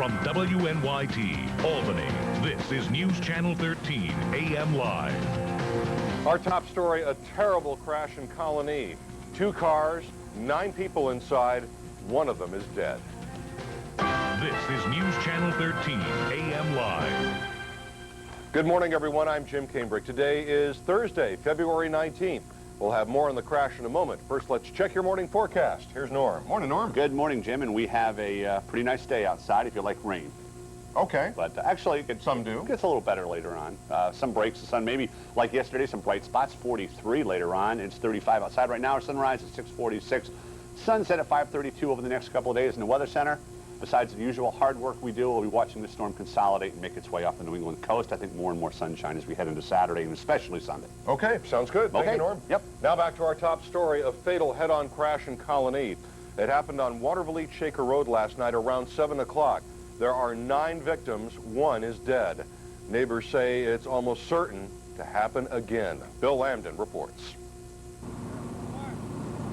From WNYT, Albany, this is News Channel 13, AM Live. Our top story, a terrible crash in Colony. 2 cars, 9 people inside, one of them is dead. This is News Channel 13, AM Live. Good morning, everyone. I'm Jim Kambrich. Today is Thursday, February 19th. We'll have more on the crash in a moment. First, let's check your morning forecast. Here's Norm. Morning, Norm. Good morning, Jim, and we have a pretty nice day outside if you like rain. Okay. But actually, some do. It gets a little better later on. Some breaks of sun, maybe like yesterday, some bright spots, 43 later on. It's 35 outside right now. Our sunrise is 6:46. Sunset at 5:32 over the next couple of days in the Weather Center. Besides the usual hard work we do, we'll be watching the storm consolidate and make its way up the New England coast. I think more and more sunshine as we head into Saturday and especially Sunday. Okay, sounds good. Thank you, Norm. Yep. Now back to our top story, a fatal head-on crash in Colony. It happened on Waterville Shaker Road last night around 7 o'clock. There are 9 victims. 1 is dead. Neighbors say it's almost certain to happen again. Bill Lambdin reports.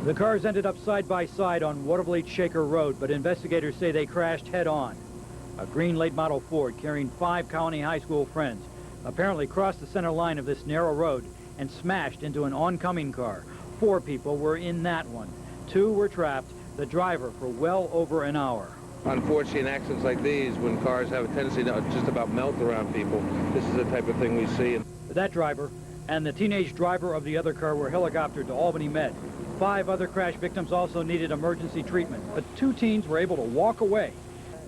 The cars ended up side by side on Waterville Shaker Road, but investigators say they crashed head-on. A green late model Ford carrying 5 Colony High School friends apparently crossed the center line of this narrow road and smashed into an oncoming car. 4 people were in that one. 2 were trapped, the driver for well over an hour. Unfortunately, in accidents like these, when cars have a tendency to just about melt around people, this is the type of thing we see. That driver and the teenage driver of the other car were helicoptered to Albany Med. 5 other crash victims also needed emergency treatment, but 2 teens were able to walk away.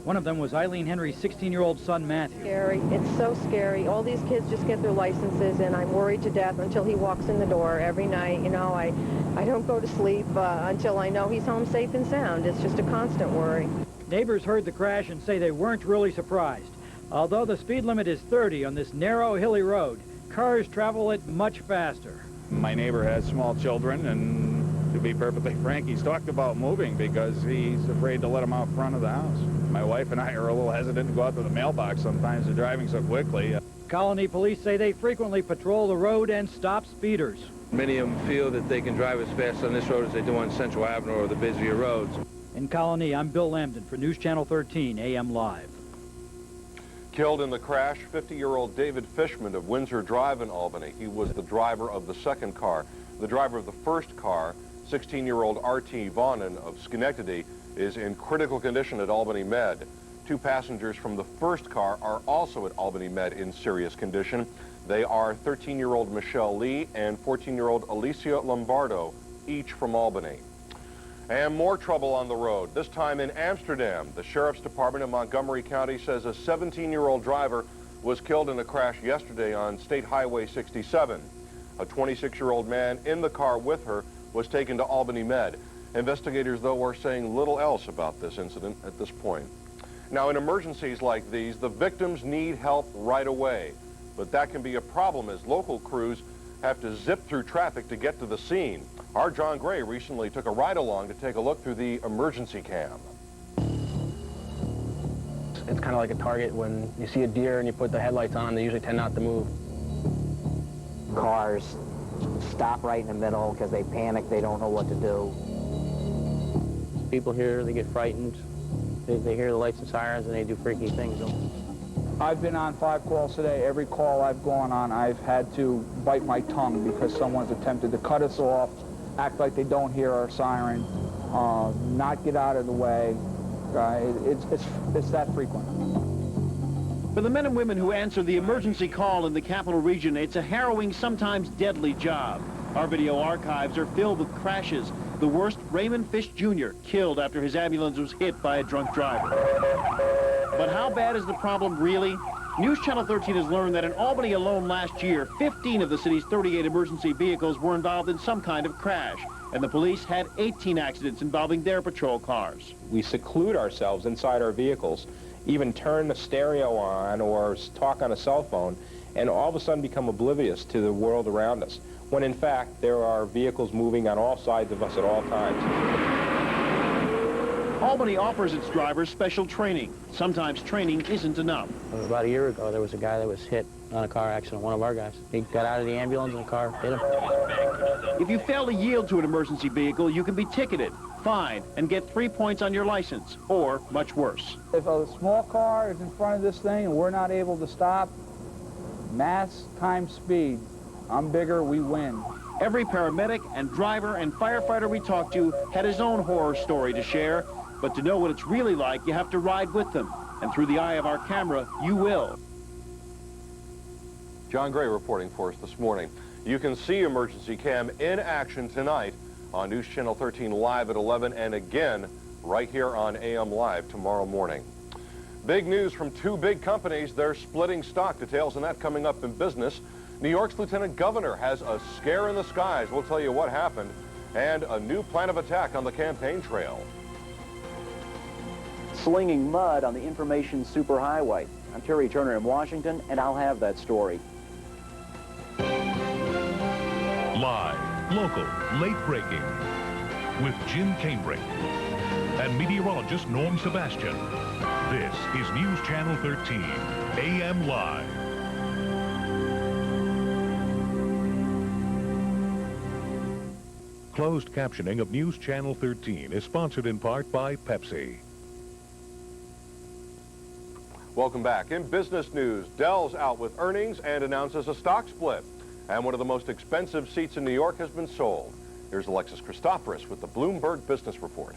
One of them was Eileen Henry's 16-year-old son, Matthew. Scary. It's so scary. All these kids just get their licenses, and I'm worried to death until he walks in the door every night. You know, I don't go to sleep until I know he's home safe and sound. It's just a constant worry. Neighbors heard the crash and say they weren't really surprised. Although the speed limit is 30 on this narrow, hilly road, cars travel it much faster. My neighbor has small children, and to be perfectly frank, he's talked about moving because he's afraid to let them out front of the house. My wife and I are a little hesitant to go out to the mailbox sometimes. They're driving so quickly. Colony police say they frequently patrol the road and stop speeders. Many of them feel that they can drive as fast on this road as they do on Central Avenue or the busier roads. In Colony, I'm Bill Lambdin for News Channel 13, AM Live. Killed in the crash, 50-year-old David Fishman of Windsor Drive in Albany. He was the driver of the second car. The driver of the first car, 16-year-old R.T. Vaughnan of Schenectady, is in critical condition at Albany Med. 2 passengers from the first car are also at Albany Med in serious condition. They are 13-year-old Michelle Lee and 14-year-old Alicia Lombardo, each from Albany. And more trouble on the road, this time in Amsterdam. The Sheriff's Department in Montgomery County says a 17-year-old driver was killed in a crash yesterday on State Highway 67. A 26-year-old man in the car with her was taken to Albany Med. Investigators, though, are saying little else about this incident at this point. Now, in emergencies like these, the victims need help right away. But that can be a problem as local crews have to zip through traffic to get to the scene. Our John Gray recently took a ride-along to take a look through the emergency cam. It's kind of like a target. When you see a deer and you put the headlights on, they usually tend not to move. Cars stop right in the middle because they panic, they don't know what to do. People here, they get frightened. They hear the lights and sirens and they do freaky things. I've been on 5 calls today. Every call I've gone on, I've had to bite my tongue because someone's attempted to cut us off, act like they don't hear our siren, not get out of the way. It's that frequent. For the men and women who answer the emergency call in the capital region, it's a harrowing, sometimes deadly job. Our video archives are filled with crashes. The worst, Raymond Fish Jr., killed after his ambulance was hit by a drunk driver. But how bad is the problem really? News Channel 13 has learned that in Albany alone last year, 15 of the city's 38 emergency vehicles were involved in some kind of crash, and the police had 18 accidents involving their patrol cars. We seclude ourselves inside our vehicles, even turn the stereo on or talk on a cell phone, and all of a sudden become oblivious to the world around us, when in fact there are vehicles moving on all sides of us at all times. Albany offers its drivers special training. Sometimes training isn't enough. About a year ago, there was a guy that was hit on a car accident, one of our guys. He got out of the ambulance and the car hit him. If you fail to yield to an emergency vehicle, you can be ticketed. fine, and get 3 points on your license, or much worse. If a small car is in front of this thing and we're not able to stop, mass times speed. I'm bigger, we win. Every paramedic and driver and firefighter we talked to had his own horror story to share, but to know what it's really like, you have to ride with them. And through the eye of our camera, you will. John Gray reporting for us this morning. You can see Emergency Cam in action tonight on News Channel 13 live at 11 and again right here on AM Live tomorrow morning. Big news from two big companies. They're splitting stock. Details on that coming up in business. New York's Lieutenant Governor has a scare in the skies. We'll tell you what happened. And a new plan of attack on the campaign trail. Slinging mud on the information superhighway. I'm Terry Turner in Washington, and I'll have that story. Live, local, late-breaking with Jim Kambrich and meteorologist Norm Sebastian. This is News Channel 13, AM Live. Closed captioning of News Channel 13 is sponsored in part by Pepsi. Welcome back. In business news, Dell's out with earnings and announces a stock split. And one of the most expensive seats in New York has been sold. Here's Alexis Christoforous with the Bloomberg Business Report.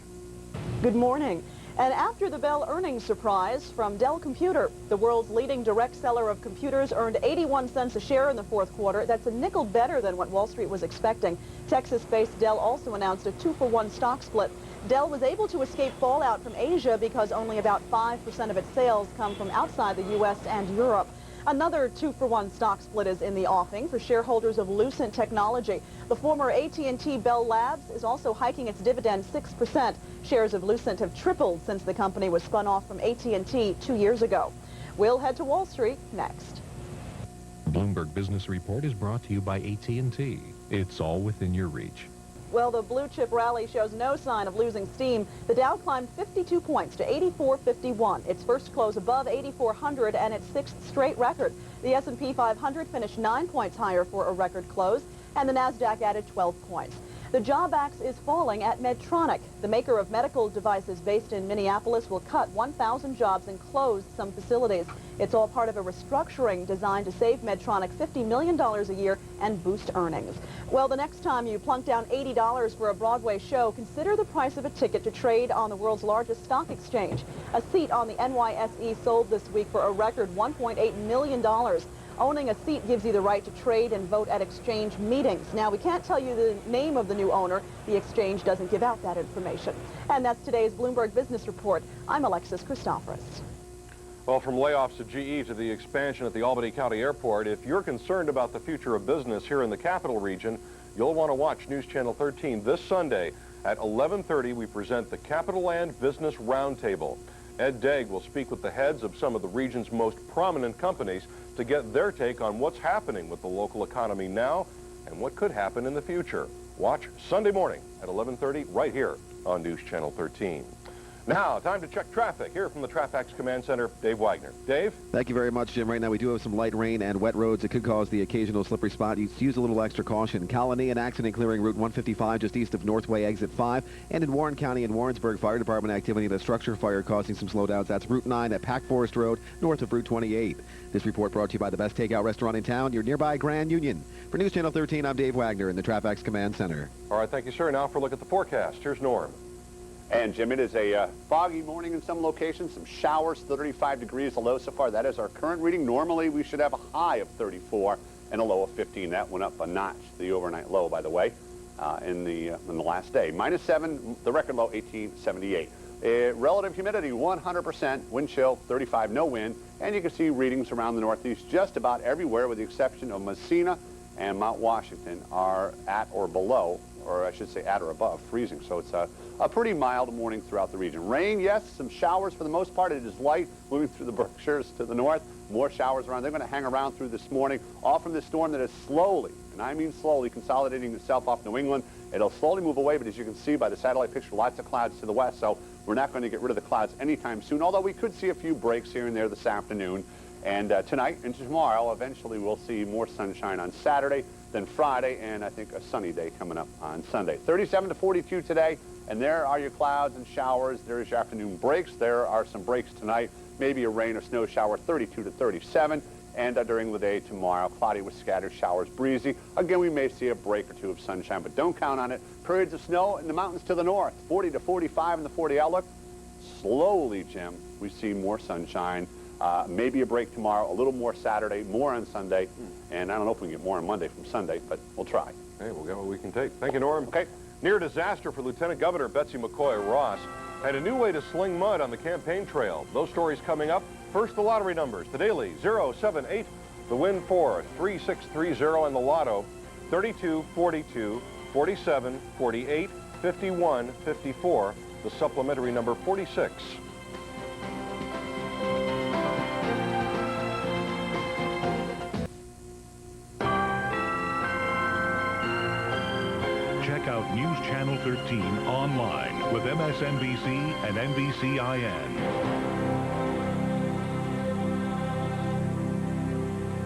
Good morning. And after the Bell earnings surprise from Dell Computer, the world's leading direct seller of computers earned 81 cents a share in the fourth quarter. That's a nickel better than what Wall Street was expecting. Texas-based Dell also announced a 2-for-1 stock split. Dell was able to escape fallout from Asia because only about 5% of its sales come from outside the U.S. and Europe. Another 2-for-1 stock split is in the offing for shareholders of Lucent Technology. The former AT&T Bell Labs is also hiking its dividend 6%. Shares of Lucent have tripled since the company was spun off from AT&T 2 years ago. We'll head to Wall Street next. Bloomberg Business Report is brought to you by AT&T. It's all within your reach. Well, the blue chip rally shows no sign of losing steam. The Dow climbed 52 points to 8451. Its first close above 8,400 and its sixth straight record. The S&P 500 finished 9 points higher for a record close, and the Nasdaq added 12 points. The job axe is falling at Medtronic. The maker of medical devices based in Minneapolis will cut 1,000 jobs and close some facilities. It's all part of a restructuring designed to save Medtronic $50 million a year and boost earnings. Well, the next time you plunk down $80 for a Broadway show, consider the price of a ticket to trade on the world's largest stock exchange. A seat on the NYSE sold this week for a record $1.8 million. Owning a seat gives you the right to trade and vote at exchange meetings. Now, we can't tell you the name of the new owner. The exchange doesn't give out that information. And that's today's Bloomberg Business Report. I'm Alexis Christoforous. Well, from layoffs at GE to the expansion at the Albany County Airport, if you're concerned about the future of business here in the capital region, you'll want to watch News Channel 13 this Sunday at 11:30. We present the Capital Land Business Roundtable. Ed Degg will speak with the heads of some of the region's most prominent companies to get their take on what's happening with the local economy now and what could happen in the future. Watch Sunday morning at 11:30 right here on News Channel 13. Now, time to check traffic. Here from the TRAFFAX Command Center, Dave Wagner. Dave? Thank you very much, Jim. Right now, we do have some light rain and wet roads that could cause the occasional slippery spot. You use a little extra caution. Colony, an accident clearing Route 155 just east of Northway Exit 5. And in Warren County and Warrensburg, fire department activity and a structure fire causing some slowdowns. That's Route 9 at Pack Forest Road, north of Route 28. This report brought to you by the best takeout restaurant in town, your nearby Grand Union. For News Channel 13, I'm Dave Wagner in the TRAFFAX Command Center. All right, thank you, sir. Now for a look at the forecast. Here's Norm. And, Jim, it is a foggy morning in some locations. Some showers, 35 degrees, a low so far. That is our current reading. Normally, we should have a high of 34 and a low of 15. That went up a notch, the overnight low, by the way, in the last day. -7, the record low, 1878. Relative humidity, 100%. Wind chill, 35, no wind. And you can see readings around the Northeast just about everywhere, with the exception of Messina and Mount Washington, are at or below, or I should say at or above freezing. So it's a pretty mild morning throughout the region. Rain, yes, some showers for the most part. It is light moving through the Berkshires to the north. More showers around. They're going to hang around through this morning, all from this storm that is slowly, and I mean slowly, consolidating itself off New England. It'll slowly move away, but as you can see by the satellite picture, lots of clouds to the west, so we're not going to get rid of the clouds anytime soon, although we could see a few breaks here and there this afternoon. And tonight and tomorrow, eventually we'll see more sunshine on Saturday, then Friday, and I think a sunny day coming up on Sunday. 37 to 42 today, And there are your clouds and showers. There's your afternoon breaks. There are some breaks tonight. Maybe a rain or snow shower, 32 to 37. And during the day tomorrow, cloudy with scattered showers, breezy. Again, we may see a break or two of sunshine, but don't count on it. Periods of snow in the mountains to the north, 40 to 45 in the 40 outlook. Slowly, Jim, we see more sunshine. Maybe a break tomorrow, a little more Saturday, more on Sunday. And I don't know if we can get more on Monday from Sunday, but we'll try. Hey, we'll get what we can take. Thank you, Norm. Okay. Near disaster for Lieutenant Governor Betsy McCoy Ross and a new way to sling mud on the campaign trail. Those stories coming up. First, the lottery numbers. The daily 078, the win 4, 3630, and the lotto 32, 42, 47, 48, 51, 54. The supplementary number 46. Check out News Channel 13 online with MSNBC and NBCIN.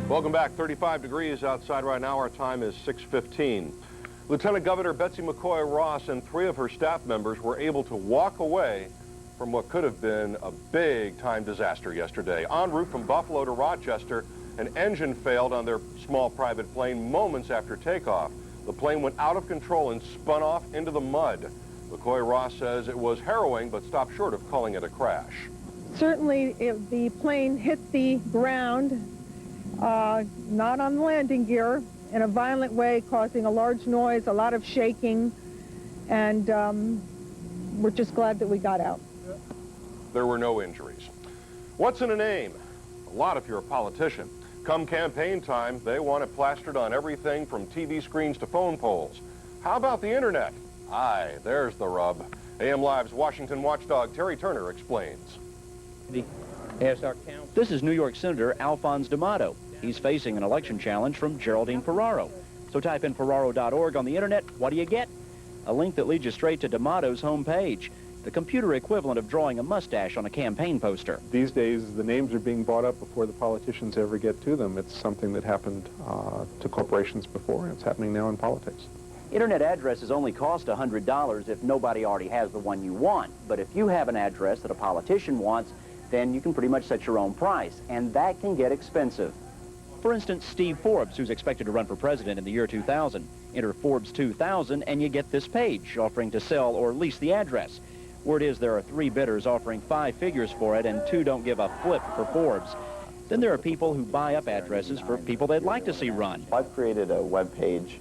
Welcome back. 35 degrees outside right now. Our time is 6:15. Lieutenant Governor Betsy McCoy Ross and 3 of her staff members were able to walk away from what could have been a big-time disaster yesterday. En route from Buffalo to Rochester, an engine failed on their small private plane moments after takeoff. The plane went out of control and spun off into the mud. McCoy Ross says it was harrowing, but stopped short of calling it a crash. Certainly, if the plane hit the ground, not on the landing gear, in a violent way, causing a large noise, a lot of shaking, and we're just glad that we got out. There were no injuries. What's in a name? A lot if you're a politician. Come campaign time, they want it plastered on everything from TV screens to phone poles. How about the internet? Aye, there's the rub. AM Live's Washington watchdog Terry Turner explains. This is New York Senator Alphonse D'Amato. He's facing an election challenge from Geraldine Ferraro. So type in Ferraro.org on the internet. What do you get? A link that leads you straight to D'Amato's homepage, the computer equivalent of drawing a mustache on a campaign poster. These days, the names are being brought up before the politicians ever get to them. It's something that happened to corporations before, and it's happening now in politics. Internet addresses only cost $100 if nobody already has the one you want. But if you have an address that a politician wants, then you can pretty much set your own price, and that can get expensive. For instance, Steve Forbes, who's expected to run for president in the year 2000. Enter Forbes 2000 and you get this page offering to sell or lease the address. Word is there are 3 bidders offering 5 figures for it and 2 don't give a flip for Forbes. Then there are people who buy up addresses for people they'd like to see run. I've created a web page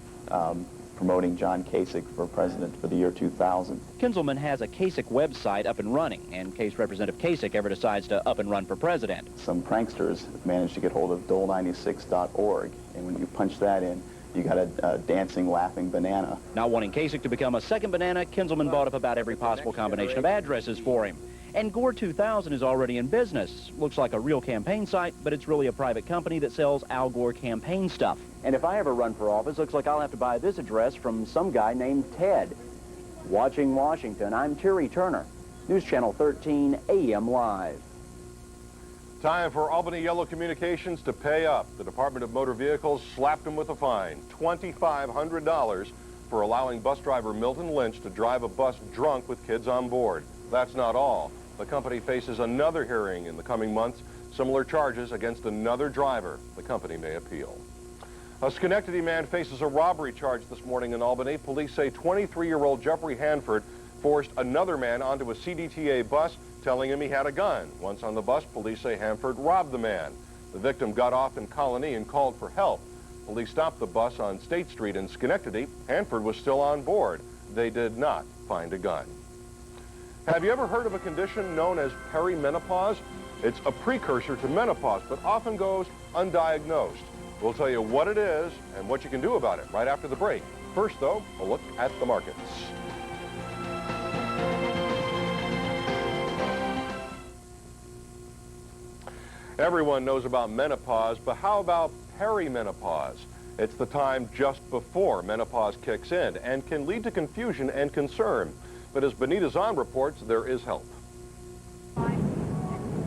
promoting John Kasich for president for the year 2000. Kinzelman has a Kasich website up and running in case Representative Kasich ever decides to up and run for president. Some pranksters managed to get hold of dole96.org, and when you punch that in, you got a dancing, laughing banana. Not wanting Kasich to become a second banana, Kinzelman bought up about every possible combination of addresses for him. And Gore 2000 is already in business. Looks like a real campaign site, but it's really a private company that sells Al Gore campaign stuff. And if I ever run for office, looks like I'll have to buy this address from some guy named Ted. Watching Washington, I'm Terry Turner. News Channel 13, AM Live. Time for Albany Yellow Communications to pay up. The Department of Motor Vehicles slapped them with a fine, $2,500, for allowing bus driver Milton Lynch to drive a bus drunk with kids on board. That's not all. The company faces another hearing in the coming months. Similar charges against another driver. The company may appeal. A Schenectady man faces a robbery charge this morning in Albany. Police say 23-year-old Jeffrey Hanford forced another man onto a CDTA bus, telling him he had a gun. Once on the bus, police say Hanford robbed the man. The victim got off in Colony and called for help. Police stopped the bus on State Street in Schenectady. Hanford was still on board. They did not find a gun. Have you ever heard of a condition known as perimenopause? It's a precursor to menopause, but often goes undiagnosed. We'll tell you what it is and what you can do about it right after the break. First, though, a look at the markets. Everyone knows about menopause, but how about perimenopause? It's the time just before menopause kicks in and can lead to confusion and concern. But as Benita Zahn reports, there is help.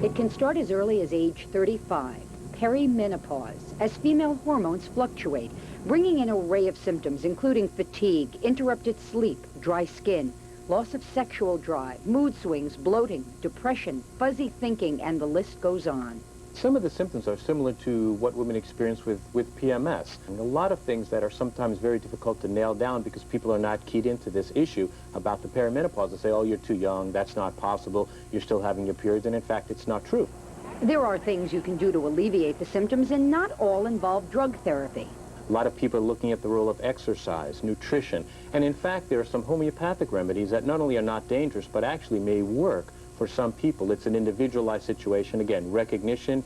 It can start as early as age 35, perimenopause, as female hormones fluctuate, bringing an array of symptoms, including fatigue, interrupted sleep, dry skin, loss of sexual drive, mood swings, bloating, depression, fuzzy thinking, and the list goes on. Some of the symptoms are similar to what women experience with PMS. And a lot of things that are sometimes very difficult to nail down because people are not keyed into this issue about the perimenopause. They say, oh, you're too young, that's not possible, you're still having your periods, and in fact, it's not true. There are things you can do to alleviate the symptoms, and not all involve drug therapy. A lot of people are looking at the role of exercise, nutrition, and in fact, there are some homeopathic remedies that not only are not dangerous, but actually may work for some people. It's an individualized situation. Again, recognition,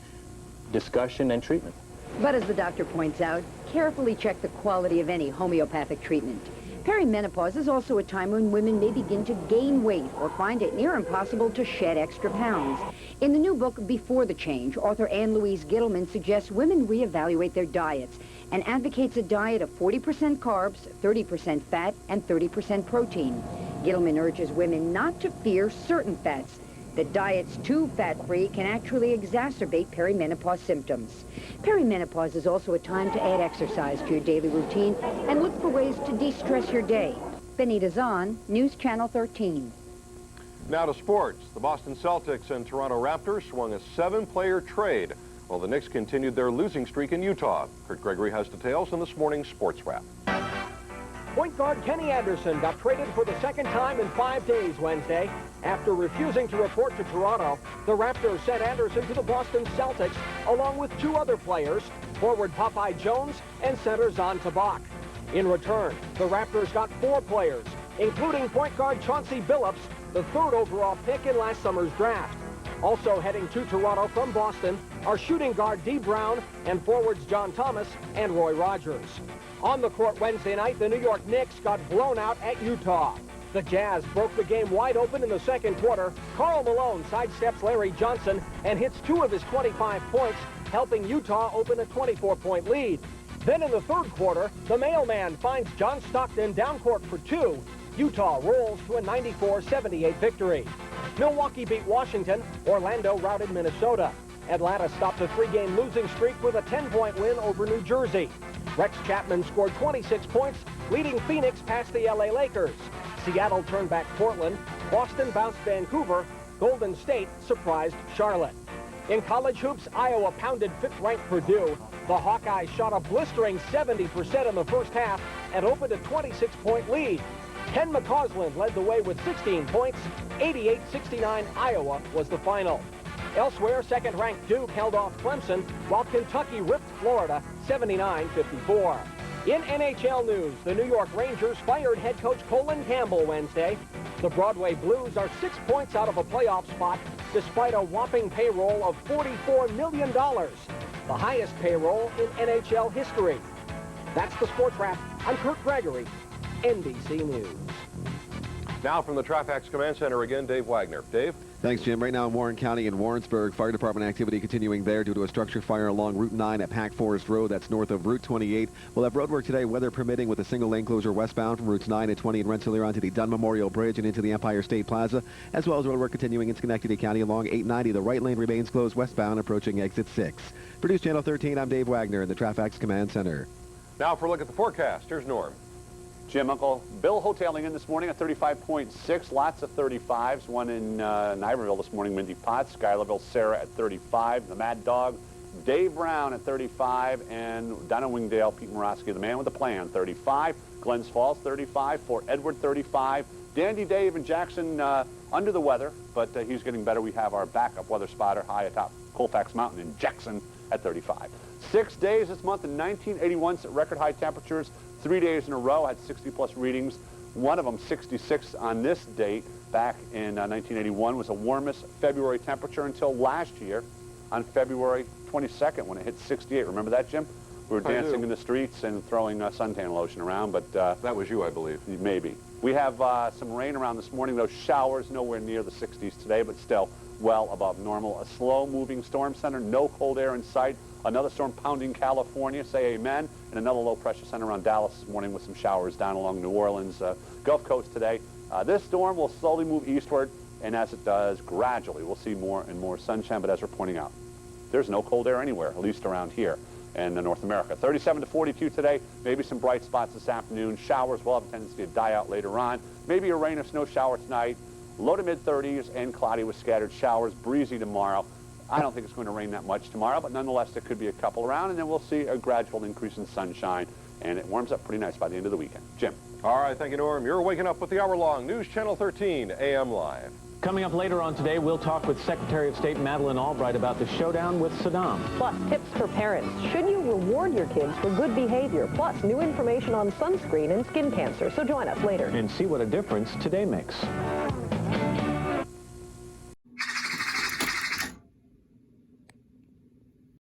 discussion, and treatment. But as the doctor points out, carefully check the quality of any homeopathic treatment. Perimenopause is also a time when women may begin to gain weight or find it near impossible to shed extra pounds. In the new book, Before the Change, author Ann-Louise Gittleman suggests women reevaluate their diets and advocates a diet of 40% carbs, 30% fat, and 30% protein. Gittleman urges women not to fear certain fats. That diets too fat-free can actually exacerbate perimenopause symptoms. Perimenopause is also a time to add exercise to your daily routine and look for ways to de-stress your day. Benita Zahn, News Channel 13. Now to sports. The Boston Celtics and Toronto Raptors swung a 7-player trade while the Knicks continued their losing streak in Utah. Kurt Gregory has details in this morning's Sports Wrap. Point guard Kenny Anderson got traded for the second time in 5 days Wednesday. After refusing to report to Toronto, the Raptors sent Anderson to the Boston Celtics along with 2 other players, forward Popeye Jones and center Zahn Tabak. In return, the Raptors got 4 players, including point guard Chauncey Billups, the 3rd overall pick in last summer's draft. Also heading to Toronto from Boston are shooting guard Dee Brown and forwards John Thomas and Roy Rogers. On the court Wednesday night, the New York Knicks got blown out at Utah. The Jazz broke the game wide open in the second quarter. Karl Malone sidesteps Larry Johnson and hits 2 of his 25 points, helping Utah open a 24-point lead. Then in the third quarter, the mailman finds John Stockton down court for 2. Utah rolls to a 94-78 victory. Milwaukee beat Washington. Orlando routed Minnesota. Atlanta stopped a 3-game losing streak with a 10-point win over New Jersey. Rex Chapman scored 26 points, leading Phoenix past the LA Lakers. Seattle turned back Portland. Boston bounced Vancouver. Golden State surprised Charlotte. In college hoops, Iowa pounded 5th-ranked Purdue. The Hawkeyes shot a blistering 70% in the first half and opened a 26-point lead. Ken McCausland led the way with 16 points. 88-69 Iowa was the final. Elsewhere, 2nd-ranked Duke held off Clemson, while Kentucky ripped Florida 79-54. In NHL news, the New York Rangers fired head coach Colin Campbell Wednesday. The Broadway Blues are 6 points out of a playoff spot, despite a whopping payroll of $44 million, the highest payroll in NHL history. That's the Sports Wrap. I'm Kurt Gregory, NBC News. Now from the TRAFFAX Command Center again, Dave Wagner. Dave? Thanks, Jim. Right now in Warren County in Warrensburg, fire department activity continuing there due to a structure fire along Route 9 at Pack Forest Road. That's north of Route 28. We'll have road work today, weather permitting, with a single lane closure westbound from Routes 9 and 20 in Rensselaer onto the Dunn Memorial Bridge and into the Empire State Plaza, as well as road work continuing in Schenectady County along 890. The right lane remains closed westbound approaching exit 6. For News Channel 13, I'm Dave Wagner in the TRAFFAX Command Center. Now for a look at the forecast. Here's Norm. Jim, Uncle Bill hoteling in this morning at 35.6, lots of 35s. One in Iberville this morning, Mindy Potts. Schuylerville, Sarah at 35. The Mad Dog, Dave Brown at 35. And down in Wingdale, Pete Morosky, the man with the plan, 35. Glens Falls, 35. Fort Edward, 35. Dandy Dave and Jackson under the weather, but he's getting better. We have our backup weather spotter high atop Colfax Mountain in Jackson at 35. 6 days this month in 1981 set record high temperatures. 3 days in a row had 60-plus readings. One of them, 66 on this date, back in 1981, was the warmest February temperature until last year on February 22nd when it hit 68. Remember that, Jim? We were dancing in the streets and throwing suntan lotion around, but... that was you, I believe. Maybe. We have some rain around this morning. Those showers nowhere near the 60s today, but still well above normal. A slow-moving storm center, no cold air in sight. Another storm pounding California, say amen, and another low-pressure center around Dallas this morning with some showers down along New Orleans, Gulf Coast today. This storm will slowly move eastward, and as it does, gradually we'll see more and more sunshine, but as we're pointing out, there's no cold air anywhere, at least around here. in North America. 37 to 42 today, maybe some bright spots this afternoon. Showers will have a tendency to die out later on. Maybe a rain or snow shower tonight. Low to mid-30s and cloudy with scattered showers. Breezy tomorrow. I don't think it's going to rain that much tomorrow, but nonetheless, there could be a couple around, and then we'll see a gradual increase in sunshine, and it warms up pretty nice by the end of the weekend. Jim. All right, thank you, Norm. You're waking up with the hour-long News Channel 13 AM Live. Coming up later on today, we'll talk with Secretary of State Madeleine Albright about the showdown with Saddam. Plus, tips for parents. Should you reward your kids for good behavior? Plus, new information on sunscreen and skin cancer. So join us later. And see what a difference today makes.